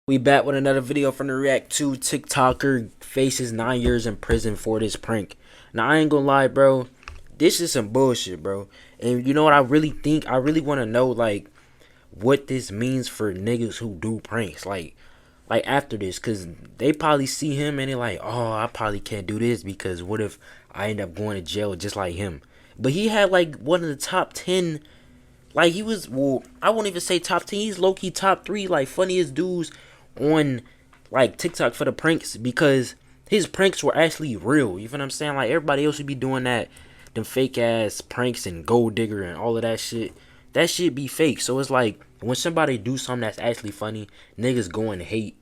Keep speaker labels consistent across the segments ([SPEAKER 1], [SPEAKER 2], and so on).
[SPEAKER 1] We back with another video from the React to TikToker faces 9 years in prison for this prank. Now I ain't gonna lie, bro. This is some bullshit, bro. And you know what I really think? I really want to know like what this means for niggas who do pranks. Like after this, cause they probably see him and they're like, oh, I probably can't do this because what if I end up going to jail just like him? But he had like one of the top 10. Like he was, well, I won't even say top 10. He's low key top 3 like funniest dudes on like TikTok for the pranks, because his pranks were actually real. You feel what I'm saying? Like everybody else would be doing that, them fake ass pranks and gold digger and all of that shit. That shit be fake. So it's like when somebody do something that's actually funny, niggas go and hate,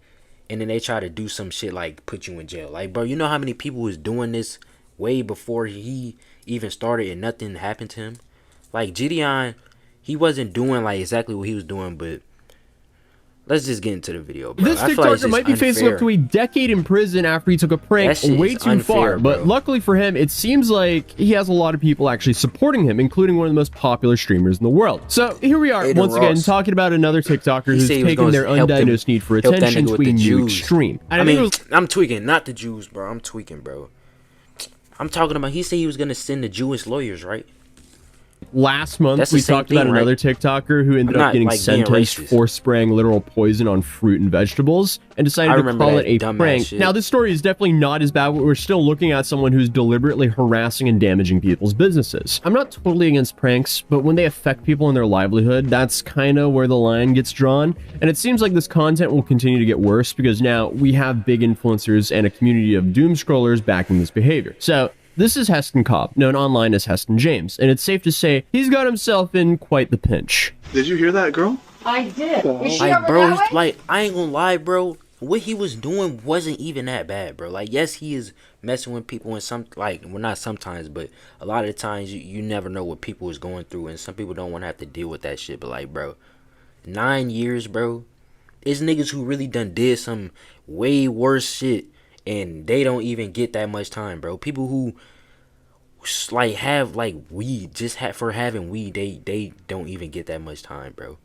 [SPEAKER 1] and then they try to do some shit like put you in jail. Like, bro, you know how many people was doing this way before he even started and nothing happened to him? Like Gideon, he wasn't doing like exactly what he was doing, but let's just get into the video, bro.
[SPEAKER 2] This TikToker might be facing up to a decade in prison after he took a prank way too far, but luckily for him, it seems like he has a lot of people actually supporting him, including one of the most popular streamers in the world. So here we are, once again, talking about another TikToker who's taken their undiagnosed need for attention to a new extreme.
[SPEAKER 1] I mean, I'm tweaking, not the Jews, bro. I'm tweaking, bro. I'm talking about, he said he was going to send the Jewish lawyers, right?
[SPEAKER 2] Last month, we talked about another TikToker who ended up getting sentenced for spraying literal poison on fruit and vegetables and decided to call it a prank. Now, this story is definitely not as bad, but we're still looking at someone who's deliberately harassing and damaging people's businesses. I'm not totally against pranks, but when they affect people and their livelihood, that's kind of where the line gets drawn. And it seems like this content will continue to get worse because now we have big influencers and a community of doom scrollers backing this behavior. So this is Heston Cobb, known online as Heston James, and it's safe to say he's got himself in quite the pinch.
[SPEAKER 3] Did you hear that, girl?
[SPEAKER 4] I did. Is she
[SPEAKER 1] like,
[SPEAKER 4] over
[SPEAKER 1] bro,
[SPEAKER 4] that way?
[SPEAKER 1] like, I ain't gonna lie, bro. What he was doing wasn't even that bad, bro. Like, yes, he is messing with people, and some, like, well, not sometimes, but a lot of the times you never know what people is going through, and some people don't want to have to deal with that shit. But like, bro, 9 years, bro. It's niggas who really did some way worse shit, and they don't even get that much time, bro. People who like have like weed, just for having weed, they don't even get that much time, bro.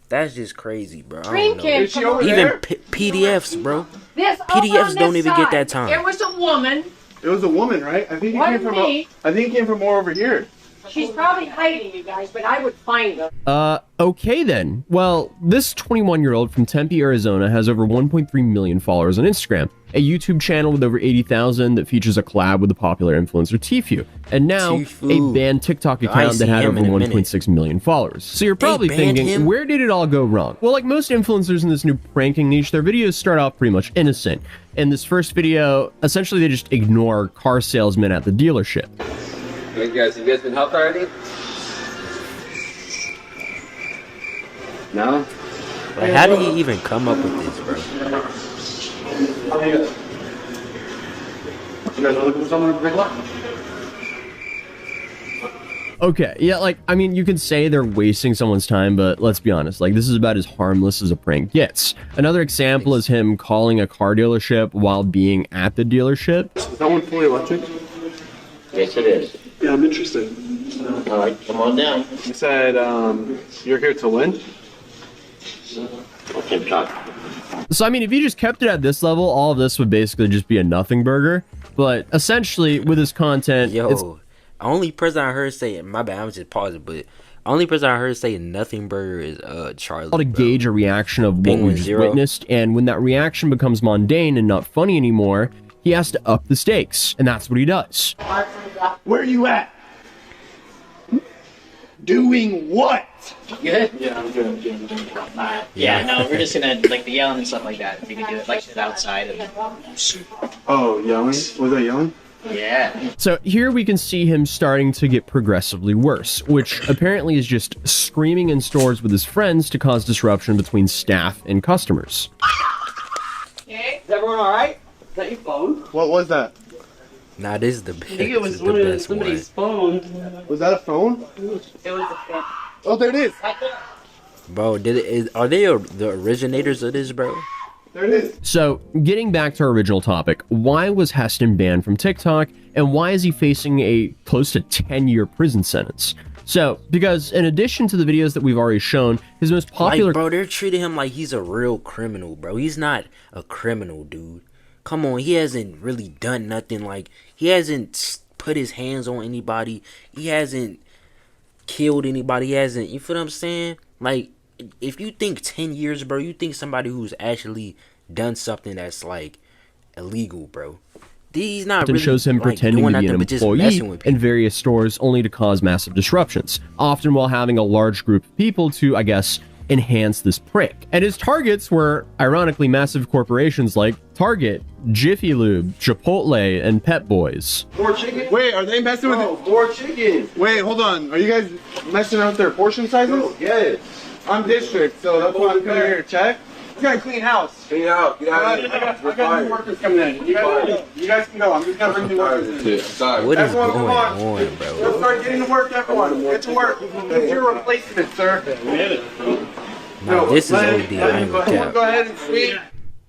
[SPEAKER 1] That's just crazy, bro. I don't know. Even PDFs, bro. PDFs don't even get that time.
[SPEAKER 4] It was a woman.
[SPEAKER 3] It was a woman, right? I think he came from. I think he came from more over here.
[SPEAKER 4] She's probably hiding, you guys, but I would find her.
[SPEAKER 2] Okay then. Well, this 21-year-old from Tempe, Arizona has over 1.3 million followers on Instagram, a YouTube channel with over 80,000 that features a collab with the popular influencer Tfue, and now a banned TikTok account that had over 1.6 million followers. So you're probably thinking, where did it all go wrong? Well, like most influencers in this new pranking niche, their videos start off pretty much innocent. In this first video, essentially they just ignore car salesmen at the dealership.
[SPEAKER 5] Hey guys, have you guys been helped already? No?
[SPEAKER 1] Like, how did he even come up with this, bro?
[SPEAKER 5] You guys are looking for someone with a big lock?
[SPEAKER 2] Okay, yeah, like, I mean, you can say they're wasting someone's time, but let's be honest, like, this is about as harmless as a prank gets. Another example is him calling a car dealership while being at the dealership.
[SPEAKER 3] Is that one fully electric?
[SPEAKER 5] Yes, it is.
[SPEAKER 3] Yeah, I'm interested.
[SPEAKER 5] All right, come on down.
[SPEAKER 3] You said you're here to win?
[SPEAKER 5] Okay, talk.
[SPEAKER 2] So, I mean, if you just kept it at this level, all of this would basically just be a nothing burger. But essentially, with his content,
[SPEAKER 1] only person I heard say, my bad, I'm just pausing, but only person I heard say nothing burger is Charlie.
[SPEAKER 2] To gauge a reaction of what we just witnessed, and when that reaction becomes mundane and not funny anymore, he has to up the stakes, and that's what he does.
[SPEAKER 3] Where are you at? Doing what?
[SPEAKER 5] Good?
[SPEAKER 3] Yeah, I'm good.
[SPEAKER 6] Yeah, no, we're just gonna like the yelling and stuff like that. If we can do it like sit outside and
[SPEAKER 3] Oh, yelling? Was that yelling?
[SPEAKER 6] yeah.
[SPEAKER 2] So here we can see him starting to get progressively worse, which apparently is just screaming in stores with his friends to cause disruption between staff and customers.
[SPEAKER 6] Okay, is everyone all right? Is that your phone?
[SPEAKER 3] What was that?
[SPEAKER 1] Nah, this is the best.
[SPEAKER 6] I think it was one of somebody's phone.
[SPEAKER 3] Was that a phone?
[SPEAKER 6] It was the phone.
[SPEAKER 3] Oh, there it is.
[SPEAKER 6] Right there.
[SPEAKER 1] Bro, are they the originators of this, bro?
[SPEAKER 3] There it is.
[SPEAKER 2] So, getting back to our original topic, why was Heston banned from TikTok, and why is he facing a close to 10-year prison sentence? So, because in addition to the videos that we've already shown, his most popular...
[SPEAKER 1] Like, bro, they're treating him like he's a real criminal, bro. He's not a criminal, dude. Come on, he hasn't really done nothing. Like, he hasn't put his hands on anybody. He hasn't killed anybody. He hasn't, you feel what I'm saying? Like, if you think 10 years, bro, you think somebody who's actually done something that's, like, illegal, bro. He's not really,
[SPEAKER 2] shows him
[SPEAKER 1] like,
[SPEAKER 2] pretending to be an
[SPEAKER 1] nothing,
[SPEAKER 2] employee in various stores only to cause massive disruptions, often while having a large group of people to, I guess, enhance this prank. And his targets were, ironically, massive corporations like Target, Jiffy Lube, Chipotle, and Pep Boys.
[SPEAKER 3] 4 chicken? Wait, are they messing with it? 4 chicken. Wait, hold on. Are you guys messing around with their portion sizes? Yes. I'm district, so that's why I'm coming here to check. We got a clean house. Clean out. Get out of here. I got new workers coming in. You guys can go. I'm just gonna bring new workers in.
[SPEAKER 1] What is
[SPEAKER 3] everyone,
[SPEAKER 1] going on, bro?
[SPEAKER 3] Let's start getting to work, everyone. Get to work. It's your replacement, sir.
[SPEAKER 1] No, this is OD. I ain't gonna cap.
[SPEAKER 3] Go ahead and sweep.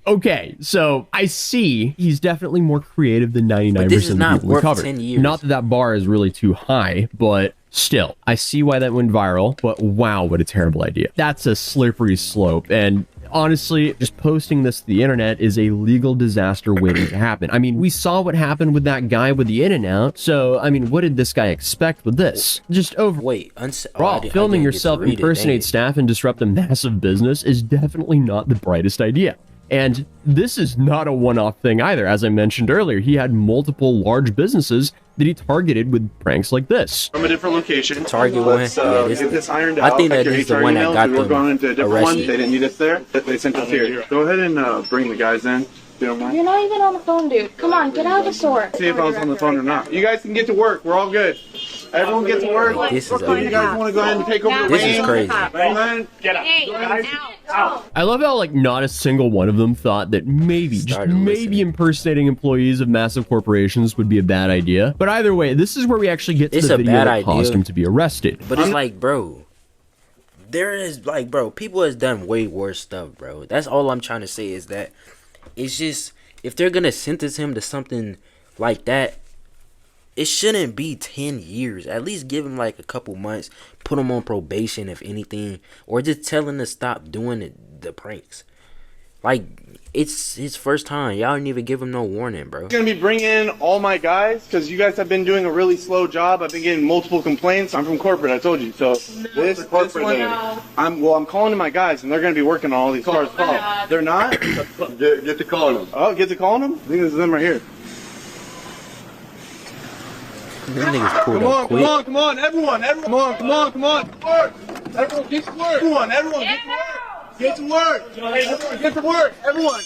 [SPEAKER 2] Okay, so I see he's definitely more creative than 99% of the people we covered.
[SPEAKER 1] 10 years.
[SPEAKER 2] Not that that bar is really too high, but still, I see why that went viral, but wow, what a terrible idea. That's a slippery slope, and honestly, just posting this to the internet is a legal disaster waiting to happen. I mean, we saw what happened with that guy with the In-N-Out, so, I mean, what did this guy expect with this? Just filming yourself impersonate staff and disrupt a massive business is definitely not the brightest idea. And this is not a one-off thing either. As I mentioned earlier, he had multiple large businesses that he targeted with pranks like this.
[SPEAKER 3] From a different location.
[SPEAKER 1] Target one.
[SPEAKER 3] Get this ironed out.
[SPEAKER 1] I think that is the one that got them
[SPEAKER 3] We're going into a different one. They
[SPEAKER 1] arrested.
[SPEAKER 3] didn't need us there. They sent us here. Go ahead and bring the guys in. You don't mind?
[SPEAKER 7] You're not even on the phone, dude. Come on, get out of the store.
[SPEAKER 3] See if I was on the phone or not. You guys can get to work. We're all good. Everyone get to work.
[SPEAKER 1] This is
[SPEAKER 3] You guys want to go ahead and take over the
[SPEAKER 1] This is
[SPEAKER 3] reins?
[SPEAKER 1] crazy.
[SPEAKER 3] Go ahead.
[SPEAKER 7] Get out.
[SPEAKER 2] I love how, like, not a single one of them thought that maybe, just maybe impersonating employees of massive corporations would be a bad idea. But either way, this is where we actually get to the video that caused him to be arrested.
[SPEAKER 1] But it's like, bro, there is, like, bro, people has done way worse stuff, bro. That's all I'm trying to say is that it's just, if they're gonna sentence him to something like that, it shouldn't be 10 years. At least give him like a couple months. Put him on probation, if anything. Or just tell him to stop doing the pranks. Like, it's his first time. Y'all didn't even give him no warning, bro.
[SPEAKER 3] I'm going to be bringing in all my guys because you guys have been doing a really slow job. I've been getting multiple complaints. I'm from corporate, I told you. So this one, I'm calling in my guys, and they're going to be working on all these cars. They're not? Get to calling them. Oh, get to calling them? I think this is them right here.
[SPEAKER 1] These niggas pulled up quick.
[SPEAKER 3] Come on, everyone, come on. Everyone, get to work. Everyone, get to work. Get to work, everyone.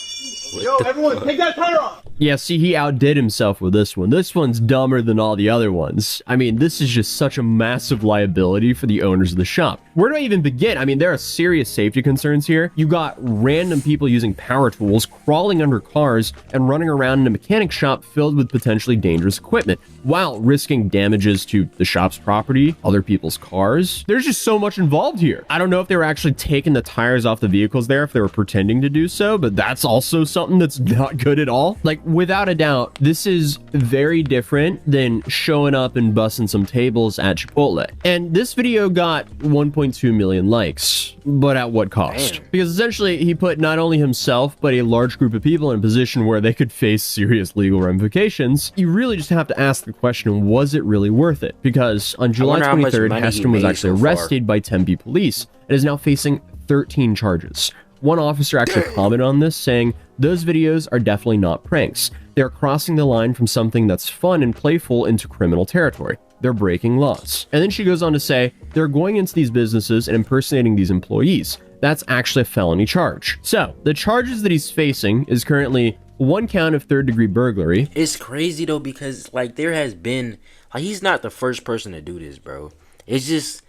[SPEAKER 3] Yo, everyone, take that tire off.
[SPEAKER 2] Yeah, see, he outdid himself with this one. This one's dumber than all the other ones. I mean, this is just such a massive liability for the owners of the shop. Where do I even begin? I mean, there are serious safety concerns here. You got random people using power tools, crawling under cars, and running around in a mechanic shop filled with potentially dangerous equipment, while risking damages to the shop's property, other people's cars. There's just so much involved here. I don't know if they were actually taking the tires off the vehicles there, if they were pretending to do so, but that's also something that's not good at all. Like, without a doubt, this is very different than showing up and busting some tables at Chipotle. And this video got 1.2 million likes, but at what cost?
[SPEAKER 1] Damn.
[SPEAKER 2] Because essentially, he put not only himself, but a large group of people in a position where they could face serious legal ramifications. You really just have to ask the question, was it really worth it? Because on July 23rd, Heston was actually arrested by Tempe police and is now facing 13 charges. One officer actually commented on this, saying, "Those videos are definitely not pranks. They're crossing the line from something that's fun and playful into criminal territory. They're breaking laws." And then she goes on to say, "They're going into these businesses and impersonating these employees. That's actually a felony charge." So, the charges that he's facing is currently 1 count of third-degree burglary.
[SPEAKER 1] It's crazy, though, because, like, there has been, like, he's not the first person to do this, bro. It's just,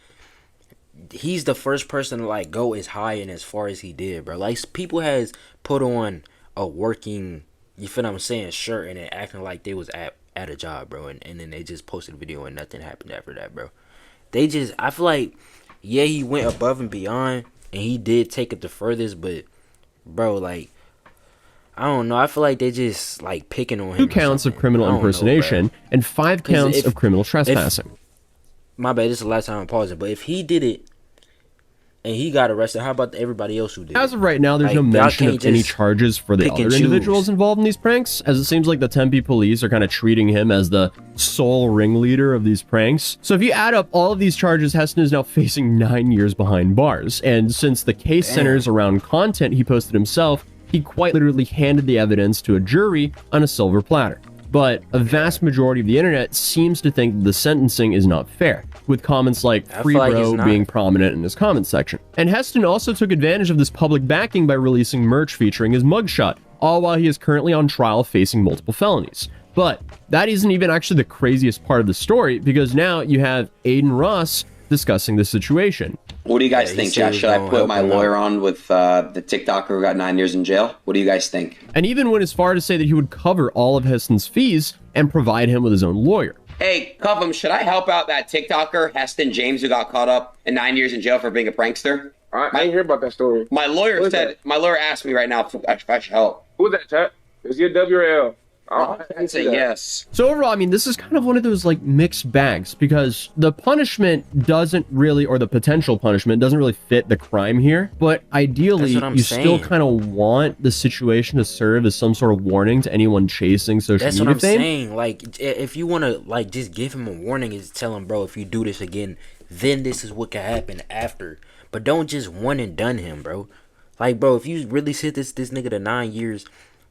[SPEAKER 1] he's the first person to, like, go as high and as far as he did, bro. Like, people has put on a working, you feel what I'm saying, shirt and then acting like they was at a job, bro. And then they just posted a video and nothing happened after that, bro. They just, I feel like, yeah, he went above and beyond and he did take it the furthest, but, bro, like, I don't know. I feel like they just, like, picking on him.
[SPEAKER 2] 2 counts of criminal impersonation and 5 counts of criminal trespassing.
[SPEAKER 1] my bad, this is the last time I'm pausing, but if he did it and he got arrested, how about everybody else who did it?
[SPEAKER 2] As of right now, there's no mention of any charges for the other individuals involved in these pranks, as it seems like the Tempe police are kind of treating him as the sole ringleader of these pranks. So if you add up all of these charges, Heston is now facing 9 years behind bars. And since the case centers around content he posted himself, he quite literally handed the evidence to a jury on a silver platter. But a vast majority of the internet seems to think the sentencing is not fair, with comments like "free bro" being prominent in his comment section. And Heston also took advantage of this public backing by releasing merch featuring his mugshot, all while he is currently on trial facing multiple felonies. But that isn't even actually the craziest part of the story, because now you have Aiden Ross discussing the situation.
[SPEAKER 8] What do you guys think, Josh? Should I put my lawyer on with the TikToker who got 9 years in jail? What do you guys think?
[SPEAKER 2] And even went as far to say that he would cover all of Heston's fees and provide him with his own lawyer.
[SPEAKER 8] Hey, Cuffum, should I help out that TikToker, Heston James, who got caught up in 9 years in jail for being a prankster?
[SPEAKER 3] I didn't hear about that story.
[SPEAKER 8] My lawyer asked me right now if I should help.
[SPEAKER 3] Who's that, chat? Is he a W or L?
[SPEAKER 8] I'd say yes.
[SPEAKER 2] So overall, I mean, this is kind of one of those like mixed bags, because the punishment doesn't really, or the potential punishment doesn't really fit the crime here. But ideally, you still kind of want the situation to serve as some sort of warning to anyone chasing social media fame.
[SPEAKER 1] That's what I'm saying. Like, if you want to like just give him a warning, is tell him, bro, if you do this again, then this is what can happen after. But don't just one and done him, bro. Like, bro, if you really sit this nigga to 9 years.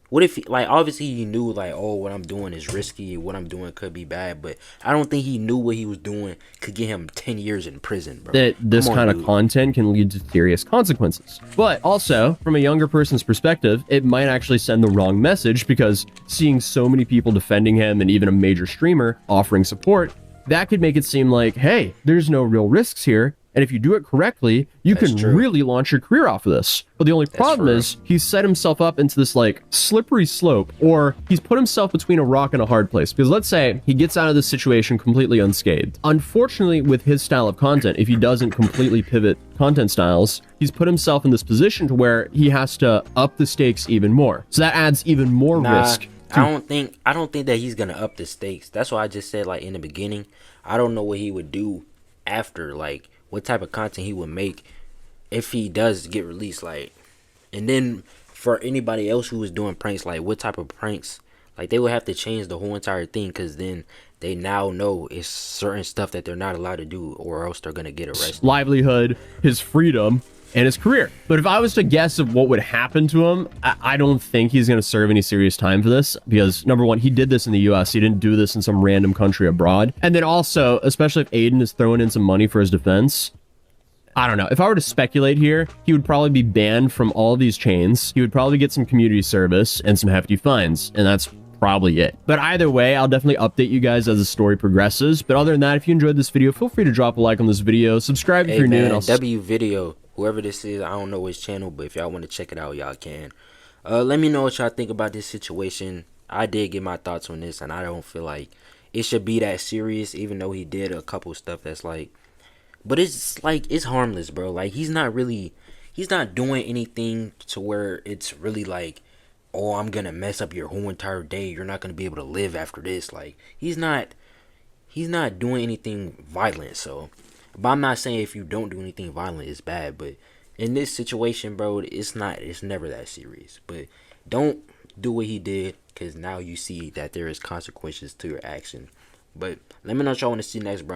[SPEAKER 1] What if, like, obviously he knew, like, oh, what I'm doing is risky, what I'm doing could be bad, but I don't think he knew what he was doing could get him 10 years in prison, bro.
[SPEAKER 2] That this kind of content can lead to serious consequences. But also, from a younger person's perspective, it might actually send the wrong message, because seeing so many people defending him and even a major streamer offering support, that could make it seem like, hey, there's no real risks here. And if you do it correctly, you can really launch your career off of this. But the only problem is he's set himself up into this like slippery slope, or he's put himself between a rock and a hard place. Because let's say he gets out of this situation completely unscathed. Unfortunately, with his style of content, if he doesn't completely pivot content styles, he's put himself in this position to where he has to up the stakes even more. So that adds even more risk.
[SPEAKER 1] I don't think that he's gonna up the stakes. That's why I just said, like, in the beginning, I don't know what he would do after, like, what type of content he would make if he does get released, like. And then for anybody else who was doing pranks, like, what type of pranks, like, they would have to change the whole entire thing, because then they now know it's certain stuff that they're not allowed to do, or else they're gonna get arrested.
[SPEAKER 2] Livelihood, his freedom, and his career. But if I was to guess of what would happen to him, I don't think he's going to serve any serious time for this, because number one, he did this in the US. He didn't do this in some random country abroad. And then also, especially if Aiden is throwing in some money for his defense, I don't know. If I were to speculate here, he would probably be banned from all of these chains. He would probably get some community service and some hefty fines, and that's probably it. But either way, I'll definitely update you guys as the story progresses. But other than that, if you enjoyed this video, feel free to drop a like on this video, subscribe if you're new, and I'll
[SPEAKER 1] W video. Whoever this is, I don't know his channel, but if y'all want to check it out, y'all can. Let me know what y'all think about this situation. I did get my thoughts on this, and I don't feel like it should be that serious, even though he did a couple stuff that's like, but it's like, it's harmless, bro. Like, he's not doing anything to where it's really like, oh, I'm gonna mess up your whole entire day, you're not gonna be able to live after this. Like, he's not doing anything violent. So, but I'm not saying if you don't do anything violent it's bad, but in this situation, bro, it's never that serious. But don't do what he did, because now you see that there is consequences to your action. But let me know what y'all want to see next, bro.